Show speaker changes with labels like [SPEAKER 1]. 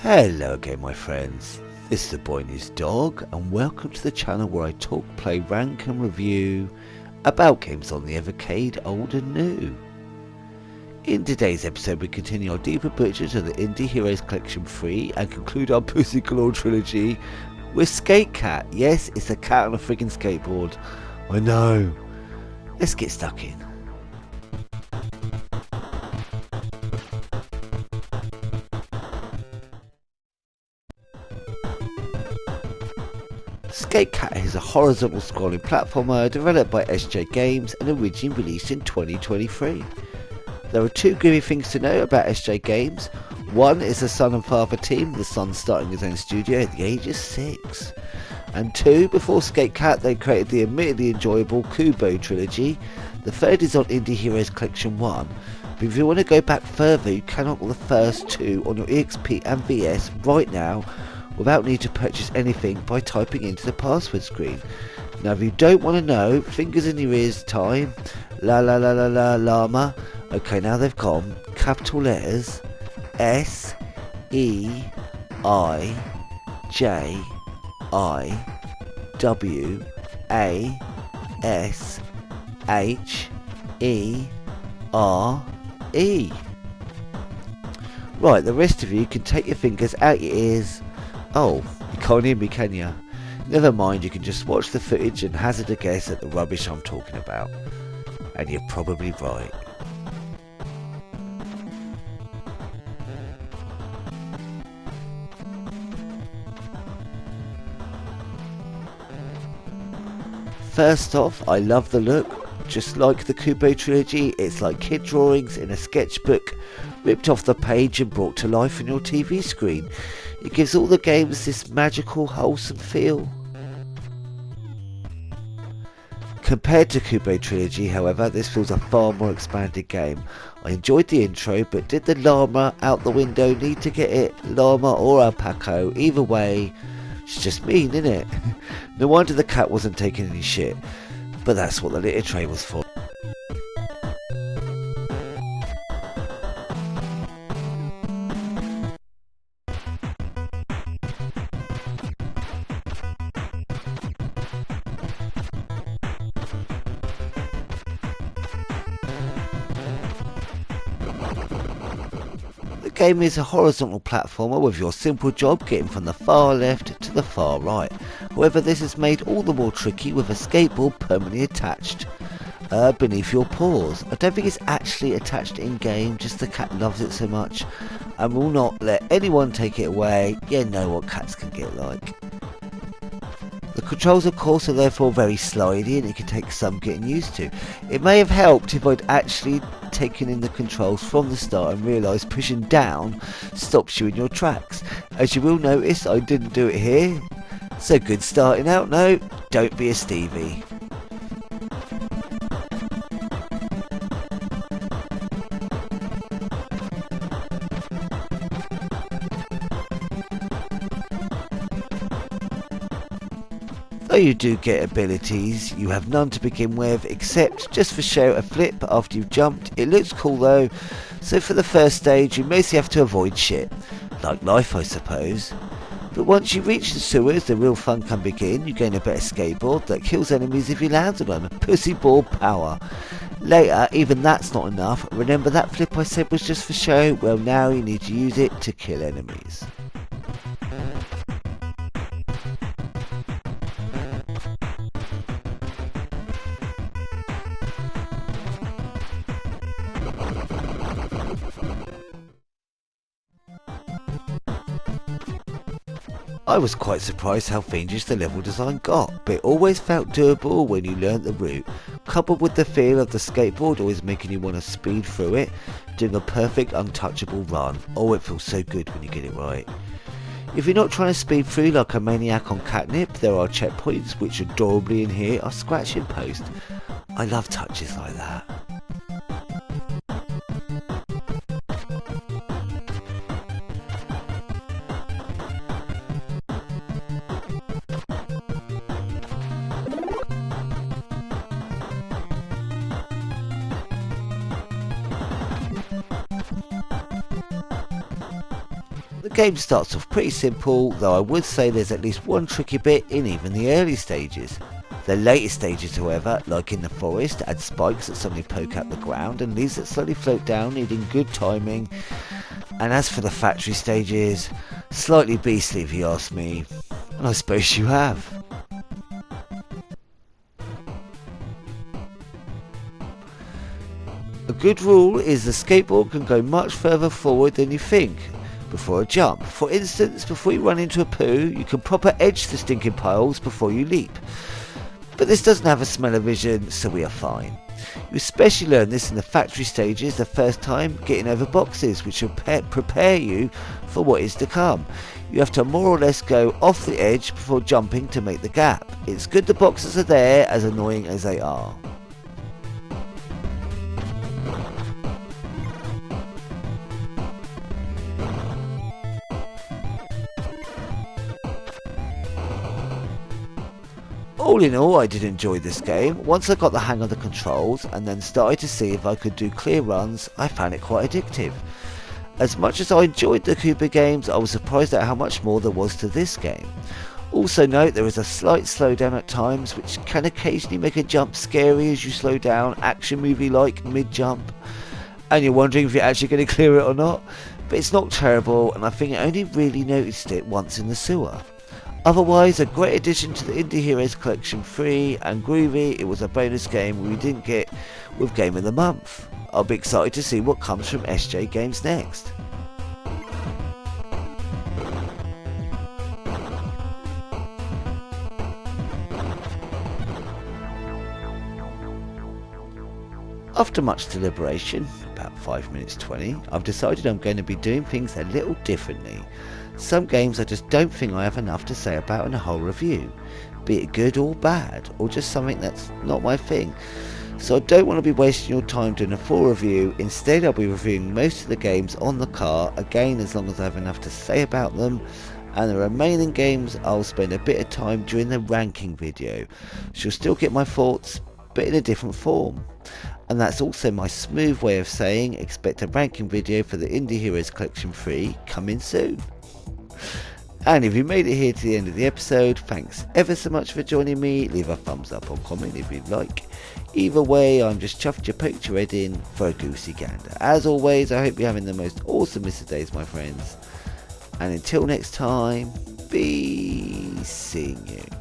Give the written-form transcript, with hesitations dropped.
[SPEAKER 1] Hello again my friends, this is the Boy and His Dog and welcome to the channel where I talk, play, rank and review about games on the Evercade, old and new. In today's episode we continue our deeper butchers of the Indie Heroes Collection 3 and conclude our Pussy Galore trilogy with Skate Cat. Yes, it's a cat on a friggin' skateboard. I know. Let's get stuck in. Skate Cat is a horizontal scrolling platformer developed by SJ Games and originally released in 2023. There are two gritty things to know about SJ Games. One is the son and father team, the son starting his own studio at the age of 6. And two, before Skate Cat they created the admittedly enjoyable Kubo trilogy. The third is on Indie Heroes Collection 1, but if you want to go back further you can unlock the first two on your EXP and VS right now without need to purchase anything by typing into the password screen. Now if you don't want to know, fingers in your ears time, la la la la la llama. Okay, now they've gone, capital letters, S, E, I, J, I, W, A, S, H, E, R, E. Right, the rest of you can take your fingers out your ears. Oh, you can't hear me, can you? Never mind, you can just watch the footage and hazard a guess at the rubbish I'm talking about. And you're probably right. First off, I love the look. Just like the Kubo trilogy, it's like kid drawings in a sketchbook, ripped off the page and brought to life on your TV screen. It gives all the games this magical, wholesome feel. Compared to Kubo trilogy, however, this feels a far more expanded game. I enjoyed the intro, but did the llama out the window need to get it? Llama or alpaca, either way, it's just mean, innit? No wonder the cat wasn't taking any shit. But that's what the litter tray was for. The game is a horizontal platformer with your simple job getting from the far left to the far right. However, this is made all the more tricky with a skateboard permanently attached beneath your paws. I don't think it's actually attached in game, just the cat loves it so much and will not let anyone take it away. You know what cats can get like. The controls of course are therefore very slidey and it can take some getting used to. It may have helped if I'd actually taken in the controls from the start and realised pushing down stops you in your tracks. As you will notice, I didn't do it here. So good starting out, no, don't be a Stevie. Though you do get abilities, you have none to begin with, except just for show a flip after you've jumped. It looks cool though, so for the first stage you mostly have to avoid shit. Like life I suppose. But once you reach the sewers, the real fun can begin. You gain a better skateboard that kills enemies if you land on them. Pussy ball power. Later, even that's not enough. Remember that flip I said was just for show? Well now you need to use it to kill enemies. I was quite surprised how fiendish the level design got, but it always felt doable when you learnt the route, coupled with the feel of the skateboard always making you want to speed through it, doing a perfect untouchable run. Oh, it feels so good when you get it right. If you're not trying to speed through like a maniac on catnip, there are checkpoints which adorably in here are scratching post. I love touches like that. The game starts off pretty simple, though I would say there's at least one tricky bit in even the early stages. The later stages, however, like in the forest, add spikes that suddenly poke out the ground and leaves that slowly float down, needing good timing. And as for the factory stages, slightly beastly if you ask me, and I suppose you have. A good rule is the skateboard can go much further forward than you think before a jump. For instance, before you run into a poo, you can proper edge the stinking piles before you leap. But this doesn't have a smell-o-vision, so we are fine. You especially learn this in the factory stages the first time, getting over boxes, which will prepare you for what is to come. You have to more or less go off the edge before jumping to make the gap. It's good the boxes are there, as annoying as they are. All in all, I did enjoy this game. Once I got the hang of the controls and then started to see if I could do clear runs, I found it quite addictive. As much as I enjoyed the Koopa games, I was surprised at how much more there was to this game. Also note there is a slight slowdown at times, which can occasionally make a jump scary as you slow down, action movie like mid-jump, and you're wondering if you're actually going to clear it or not. But it's not terrible, and I think I only really noticed it once in the sewer. Otherwise, a great addition to the Indie Heroes Collection 3, and groovy. It was a bonus game we didn't get with Game of the Month. I'll be excited to see what comes from SJ Games next. After much deliberation, about 5 minutes 20, I've decided I'm going to be doing things a little differently. Some games I just don't think I have enough to say about in a whole review, be it good or bad, or just something that's not my thing. So I don't want to be wasting your time doing a full review. Instead, I'll be reviewing most of the games on the cart, again as long as I have enough to say about them, and the remaining games I'll spend a bit of time during the ranking video. So you'll still get my thoughts, but in a different form. And that's also my smooth way of saying expect a ranking video for the Indie Heroes Collection 3 coming soon. And if you made it here to the end of the episode, thanks ever so much for joining me. Leave a thumbs up or comment if you'd like. Either way, I'm just chuffed you poked your head in for a goosey gander. As always, I hope you're having the most awesome of days, my friends. And until next time, be seeing you.